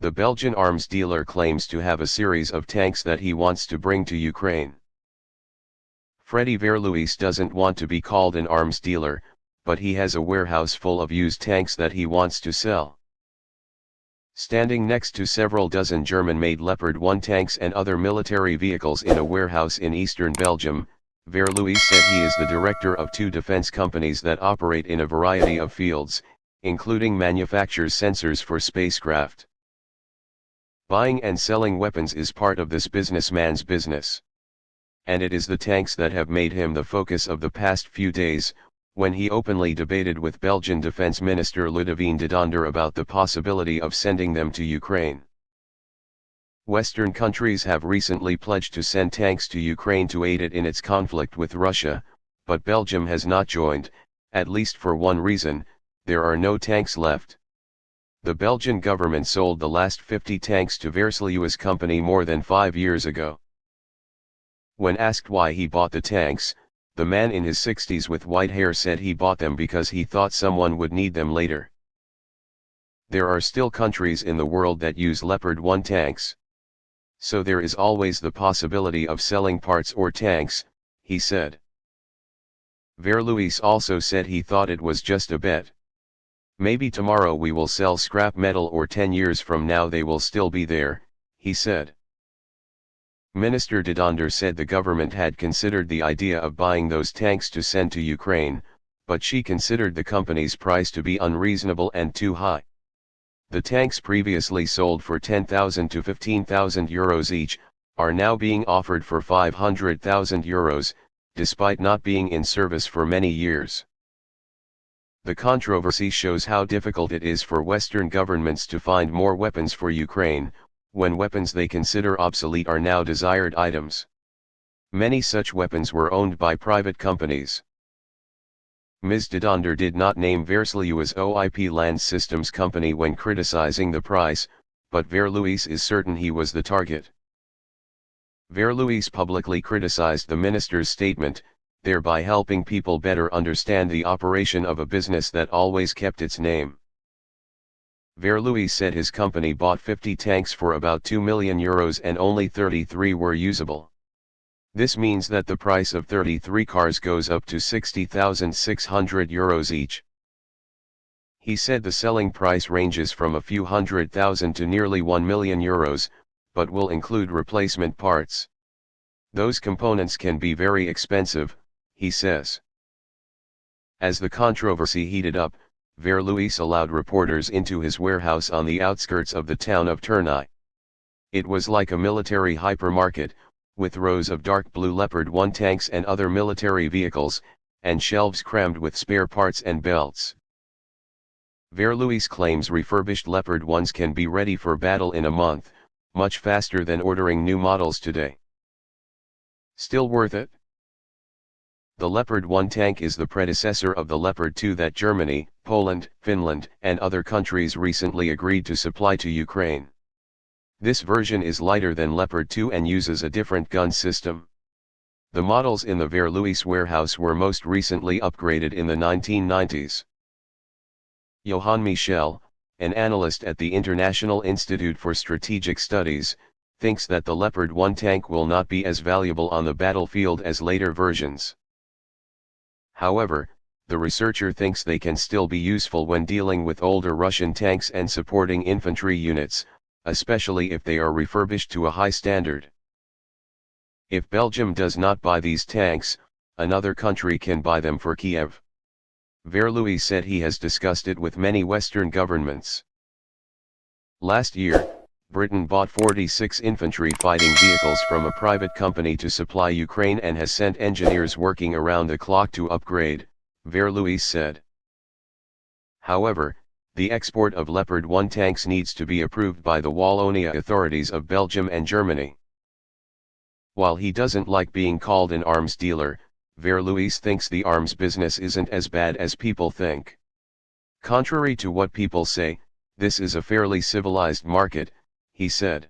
The Belgian arms dealer claims to have a series of tanks that he wants to bring to Ukraine. Freddy Verluis doesn't want to be called an arms dealer, but he has a warehouse full of used tanks that he wants to sell. Standing next to several dozen German-made Leopard 1 tanks and other military vehicles in a warehouse in eastern Belgium, Verluis said he is the director of 2 defense companies that operate in a variety of fields, including manufactures sensors for spacecraft. Buying and selling weapons is part of this businessman's business. And it is the tanks that have made him the focus of the past few days, when he openly debated with Belgian Defense Minister Ludovine de Donder about the possibility of sending them to Ukraine. Western countries have recently pledged to send tanks to Ukraine to aid it in its conflict with Russia, but Belgium has not joined, at least for one reason: there are no tanks left. The Belgian government sold the last 50 tanks to Verluis' company more than 5 years ago. When asked why he bought the tanks, the man in his 60s with white hair said he bought them because he thought someone would need them later. There are still countries in the world that use Leopard 1 tanks. So there is always the possibility of selling parts or tanks, he said. Verluis also said he thought it was just a bet. Maybe tomorrow we will sell scrap metal, or 10 years from now they will still be there, he said. Minister de Donder said the government had considered the idea of buying those tanks to send to Ukraine, but she considered the company's price to be unreasonable and too high. The tanks, previously sold for 10,000 to 15,000 euros each, are now being offered for 500,000 euros, despite not being in service for many years. The controversy shows how difficult it is for Western governments to find more weapons for Ukraine, when weapons they consider obsolete are now desired items. Many such weapons were owned by private companies. Ms. de Donder did not name Verluis' OIP Land Systems company when criticizing the price, but Verluis is certain he was the target. Verluis publicly criticized the minister's statement, thereby helping people better understand the operation of a business that always kept its name. Verluis said his company bought 50 tanks for about 2 million euros and only 33 were usable. This means that the price of 33 cars goes up to 60,600 euros each. He said the selling price ranges from a few $100,000 to nearly 1 million euros, but will include replacement parts. Those components can be very expensive, he says. As the controversy heated up, Verluis allowed reporters into his warehouse on the outskirts of the town of Tournai. It was like a military hypermarket, with rows of dark blue Leopard 1 tanks and other military vehicles, and shelves crammed with spare parts and belts. Verluis claims refurbished Leopard 1s can be ready for battle in a month, much faster than ordering new models today. Still worth it? The Leopard 1 tank is the predecessor of the Leopard 2 that Germany, Poland, Finland, and other countries recently agreed to supply to Ukraine. This version is lighter than Leopard 2 and uses a different gun system. The models in the Verluis warehouse were most recently upgraded in the 1990s. Johann Michel, an analyst at the International Institute for Strategic Studies, thinks that the Leopard 1 tank will not be as valuable on the battlefield as later versions. However, the researcher thinks they can still be useful when dealing with older Russian tanks and supporting infantry units, especially if they are refurbished to a high standard. If Belgium does not buy these tanks, another country can buy them for Kiev. Verluis said he has discussed it with many Western governments. Last year, Britain bought 46 infantry fighting vehicles from a private company to supply Ukraine and has sent engineers working around the clock to upgrade, Verluis said. However, the export of Leopard 1 tanks needs to be approved by the Wallonia authorities of Belgium and Germany. While he doesn't like being called an arms dealer, Verluis thinks the arms business isn't as bad as people think. Contrary to what people say, this is a fairly civilized market, he said.